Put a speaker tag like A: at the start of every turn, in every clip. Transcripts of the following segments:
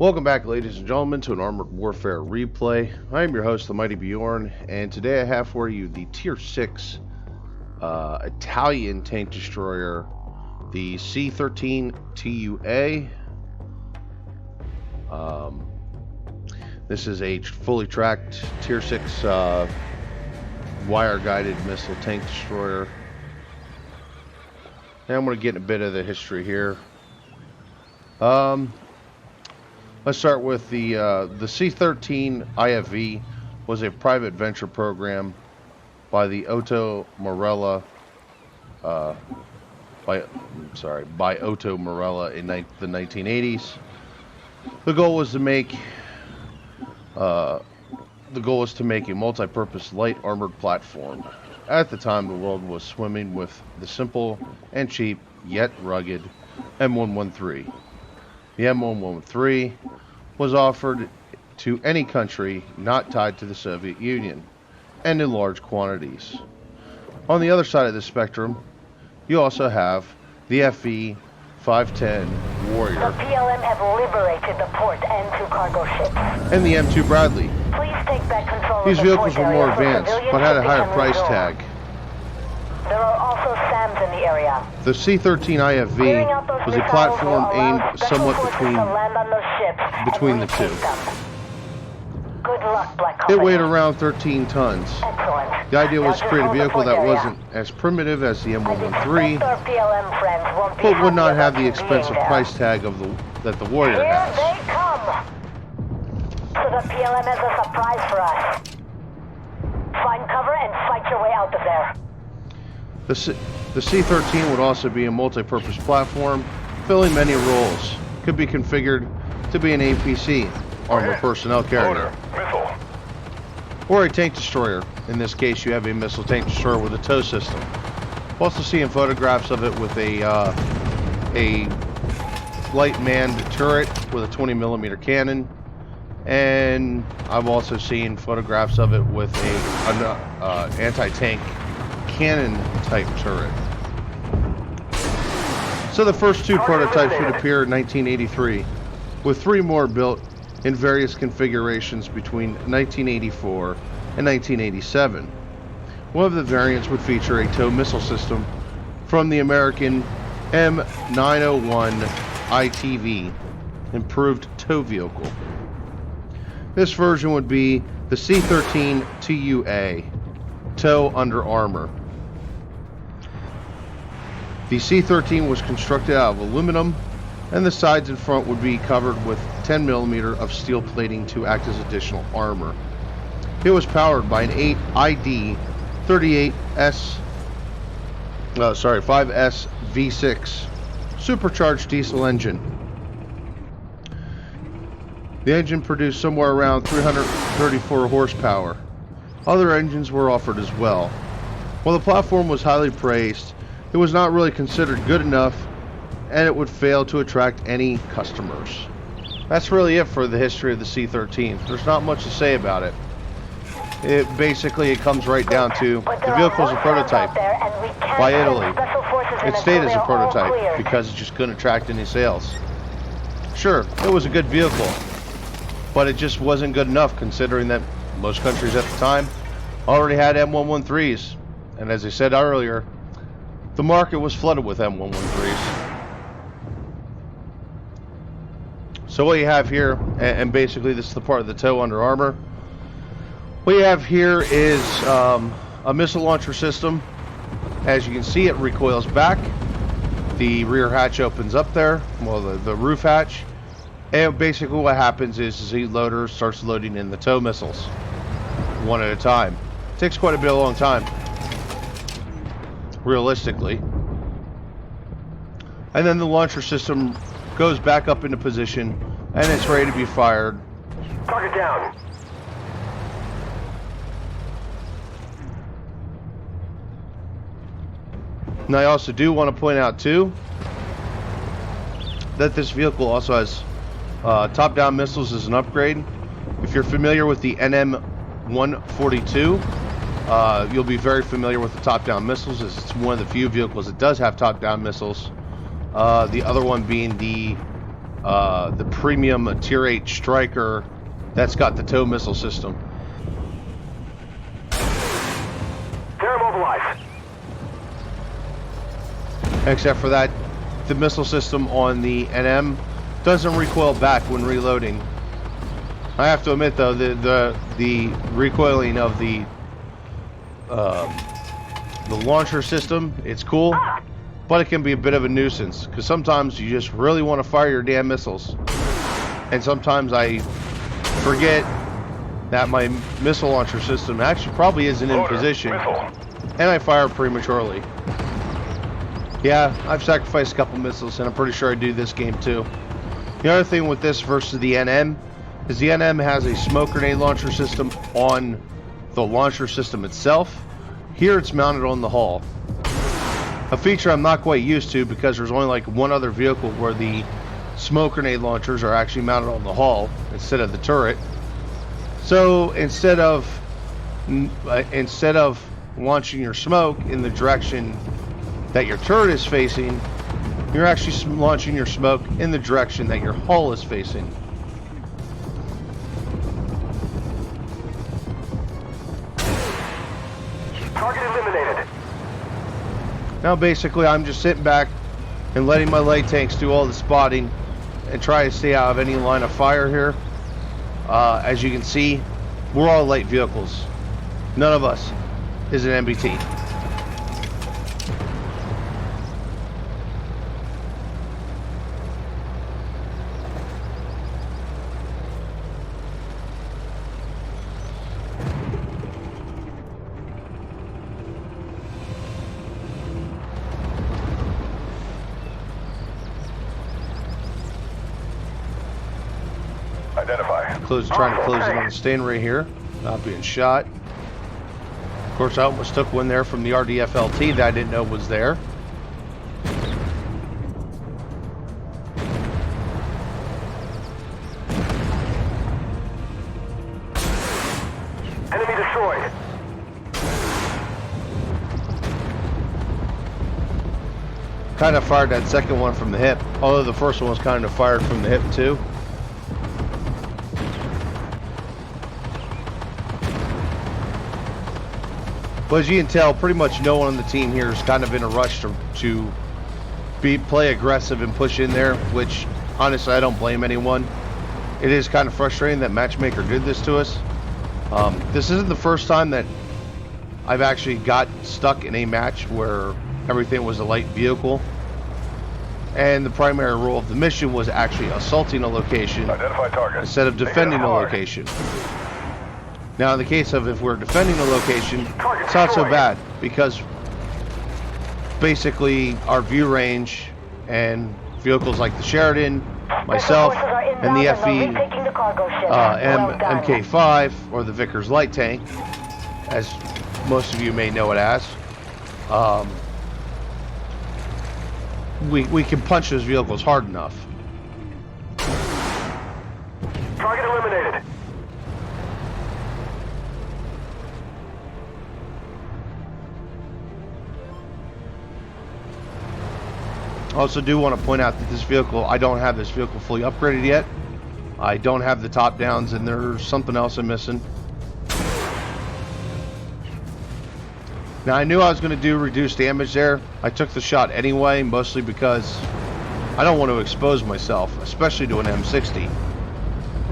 A: Welcome back, ladies and gentlemen, to an Armored Warfare replay. I am your host, the Mighty Bjorn, and today I have for you the Tier 6 Italian tank destroyer, the C13 TUA. This is a fully tracked Tier 6 wire-guided missile tank destroyer. And I'm going to get a bit of the history here. Let's start with the C13 IFV was a private venture program by the Otto Morella by Otto Morella in the 1980s. The goal was to make a multi-purpose light armored platform. At the time, the world was swimming with the simple and cheap yet rugged M113. The M113 was offered to any country not tied to the Soviet Union, and in large quantities. On the other side of the spectrum, you also have the FV-510 Warrior.
B: The PLM have liberated the port and two cargo ships.
A: And the M2 Bradley.
B: Please take back control
A: These
B: of the
A: vehicles
B: port
A: were more
B: area
A: advanced,
B: so
A: but had a higher
B: civilians
A: price
B: can
A: tag.
B: resume. There are also SAMs in the area.
A: The C13 IFV was a platform aimed somewhat between the two.
B: Good luck, Black
A: It weighed around 13 tons.
B: Excellent.
A: The idea was to create a vehicle that wasn't as primitive as the M113, but would not have the expensive price tag of that the Warrior
B: Here
A: has.
B: they come! So the PLM has a surprise for us. Find cover and fight your way out of there.
A: The C13 would also be a multi-purpose platform, filling many roles. Could be configured to be an APC, armored personnel carrier, or a tank destroyer. In this case, you have a missile tank destroyer with a tow system. Also seeing photographs of it with a light manned turret with a 20mm cannon, and I've also seen photographs of it with a anti-tank cannon type turret. So the first two prototypes would appear in 1983, with three more built in various configurations between 1984 and 1987. One of the variants would feature a tow missile system from the American M901 ITV improved tow vehicle. This version would be the C13 TUA, tow under armor. The C13 was constructed out of aluminum, and the sides and front would be covered with 10mm of steel plating to act as additional armor. It was powered by an 5S V6 supercharged diesel engine. The engine produced somewhere around 334 horsepower. Other engines were offered as well. While the platform was highly praised, it was not really considered good enough, and it would fail to attract any customers. That's really it for the history of the C13. There's not much to say about it. It comes right down to the vehicle is a prototype by Italy. It stayed as a prototype because it just couldn't attract any sales. Sure, it was a good vehicle, but it just wasn't good enough considering that most countries at the time already had M113s. And as I said earlier, the market was flooded with M113s. So what you have here, and basically this is the part of the tow under armor. What you have here is a missile launcher system. As you can see, it recoils back. The rear hatch opens up there, well, the roof hatch. And basically what happens is the loader starts loading in the tow missiles, one at a time. It takes quite a bit of a long time, realistically. And then the launcher system goes back up into position, and it's ready to be fired.
C: Target down.
A: And I also do want to point out too that this vehicle also has top-down missiles as an upgrade. If you're familiar with the NM142, you'll be very familiar with the top-down missiles, as it's one of the few vehicles that does have top-down missiles. The other one being the the premium Tier 8 Striker that's got the tow missile system.
C: They're immobilized.
A: Except for that, the missile system on the NM doesn't recoil back when reloading. I have to admit though, the recoiling of the launcher system, it's cool, but it can be a bit of a nuisance because sometimes you just really want to fire your damn missiles, and sometimes I forget that my missile launcher system actually probably isn't in position, and I fire prematurely. Yeah, I've sacrificed a couple missiles, and I'm pretty sure I do this game too. The other thing with this versus the NM is the NM has a smoke grenade launcher system on the launcher system itself. Here it's mounted on the hull. A feature I'm not quite used to because there's only like one other vehicle where the smoke grenade launchers are actually mounted on the hull instead of the turret. So instead of launching your smoke in the direction that your turret is facing, you're actually launching your smoke in the direction that your hull is facing.
C: Target eliminated.
A: Now basically I'm just sitting back and letting my light tanks do all the spotting and try to stay out of any line of fire here. As you can see, we're all light vehicles. None of us is an MBT.
C: Identify.
A: Trying to close in on the Stingray here, not being shot. Of course, I almost took one there from the RDF LT that I didn't know was there.
C: Enemy destroyed.
A: Kind of fired that second one from the hip, although the first one was kind of fired from the hip too. But as you can tell, pretty much no one on the team here is kind of in a rush to play aggressive and push in there, which honestly I don't blame anyone. It is kind of frustrating that Matchmaker did this to us. This isn't the first time that I've actually got stuck in a match where everything was a light vehicle, and the primary role of the mission was actually assaulting a location
C: Identify target.
A: instead of defending a location. Now in the case of if we're defending a location, it's not so bad because basically our view range and vehicles like the Sheridan, myself, and the FE MK5 or the Vickers light tank, as most of you may know it as, we can punch those vehicles hard enough.
C: Target eliminated.
A: I also do want to point out that this vehicle, I don't have this vehicle fully upgraded yet. I don't have the top downs, and there's something else I'm missing. Now I knew I was going to do reduced damage there. I took the shot anyway, mostly because I don't want to expose myself, especially to an M60.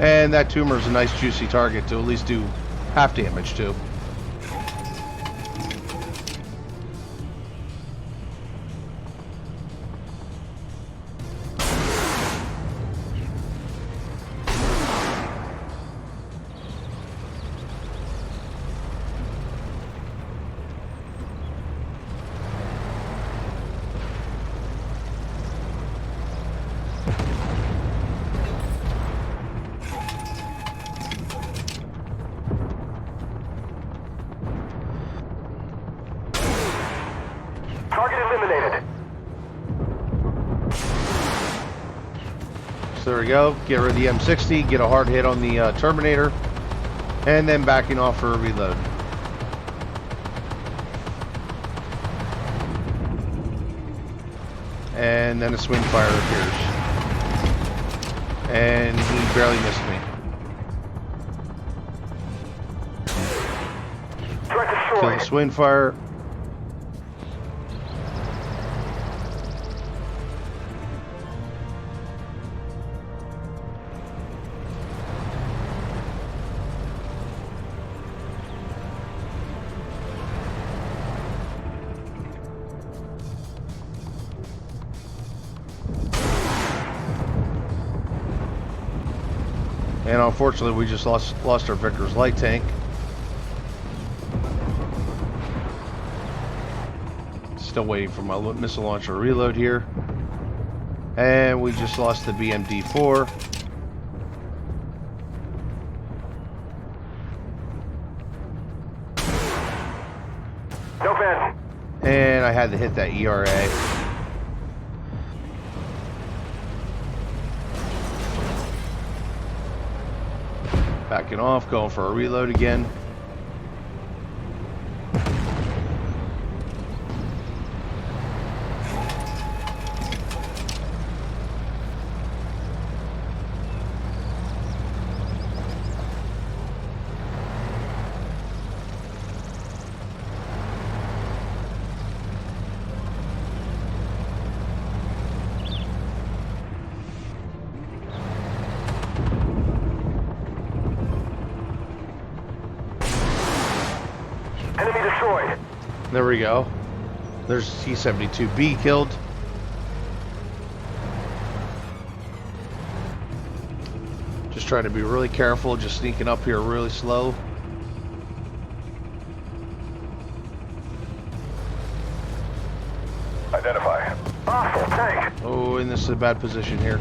A: And that tumor is a nice juicy target to at least do half damage to.
C: Target eliminated.
A: So there we go. Get rid of the M60, get a hard hit on the Terminator, and then backing off for a reload. And then a swing fire appears. And he barely missed me.
C: Threat
A: Kill the
C: destroyed.
A: swing fire. And unfortunately, we just lost our Vickers light tank. Still waiting for my missile launcher reload here. And we just lost the BMD-4.
C: No vent.
A: And I had to hit that ERA. Backing off, going for a reload again.
C: Enemy destroyed.
A: There we go. There's C-72B killed. Just trying to be really careful, just sneaking up here really slow.
C: Identify. Hostile tank.
A: Oh, and this is a bad position here.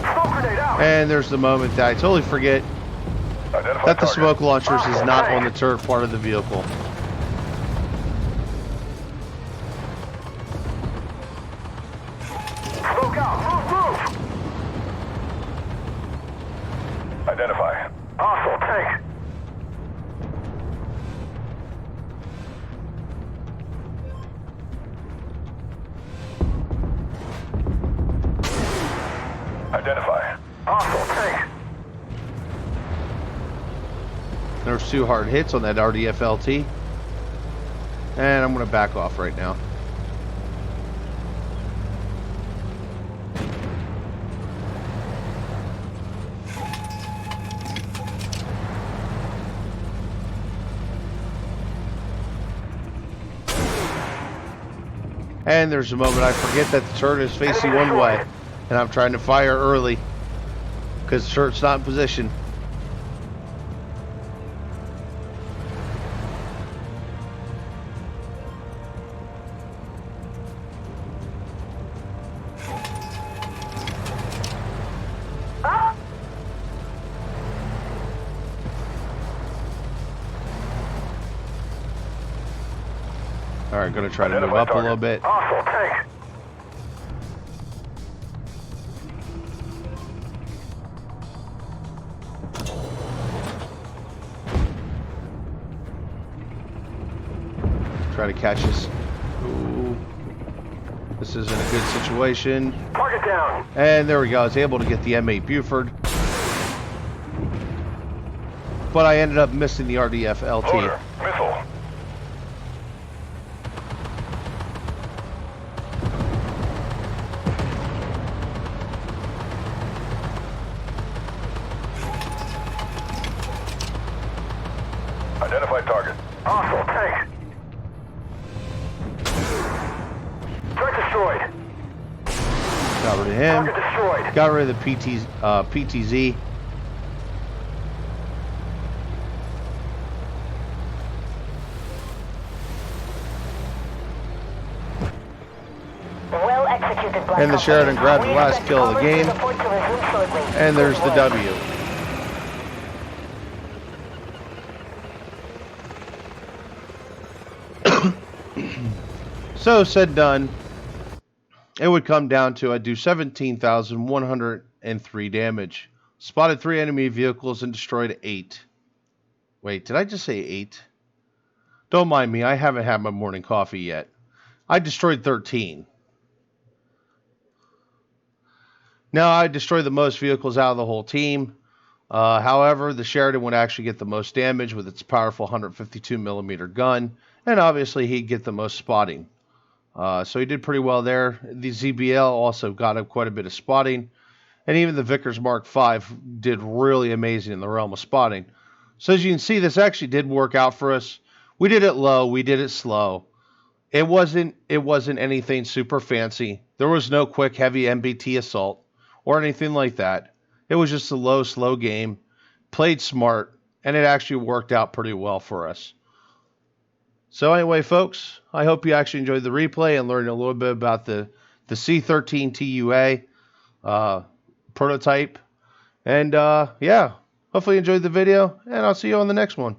C: Smoke grenade out.
A: And there's the moment that I totally forget
C: Identify
A: that the
C: target.
A: smoke launchers is
C: Hostile
A: not
C: tank.
A: on the turret part of the vehicle.
C: Smoke out. Move. Identify. Hostile tank. Identify. Hostile tank.
A: There's 2 hard hits on that RDF-LT. And I'm going to back off right now. And there's a moment I forget that the turret is facing one way. And I'm trying to fire early. Because the turret's not in position. Alright, gonna try to move up a little bit.
C: Hostile tank.
A: Try to catch us. Ooh. This isn't a good situation.
C: Target down.
A: And there we go. I was able to get the M8 Buford. But I ended up missing the RDF LT.
C: Loader. Missile. Identify target. Hostile tank. Threat destroyed.
A: Got rid of him.
C: Target destroyed.
A: Got rid of the PTZ.
B: Well executed, Black
A: And the
B: Ops.
A: Sheridan grabbed the
B: We
A: last
B: expect
A: kill of the
B: coverage
A: game.
B: support to resume shortly.
A: And there's the
B: Good
A: W. So, said done. It would come down to I'd do 17,103 damage. Spotted 3 enemy vehicles and destroyed 8. Wait, did I just say 8? Don't mind me, I haven't had my morning coffee yet. I destroyed 13. Now, I destroyed the most vehicles out of the whole team. However, the Sheridan would actually get the most damage with its powerful 152 millimeter gun, and obviously he'd get the most spotting. So he did pretty well there. The ZBL also got up quite a bit of spotting, and even the Vickers Mark V did really amazing in the realm of spotting. So as you can see, this actually did work out for us. We did it low, we did it slow. It wasn't anything super fancy. There was no quick heavy MBT assault or anything like that. It was just a low, slow game, played smart, and it actually worked out pretty well for us. So anyway, folks, I hope you actually enjoyed the replay and learned a little bit about the C13 TUA prototype. And yeah, hopefully you enjoyed the video, and I'll see you on the next one.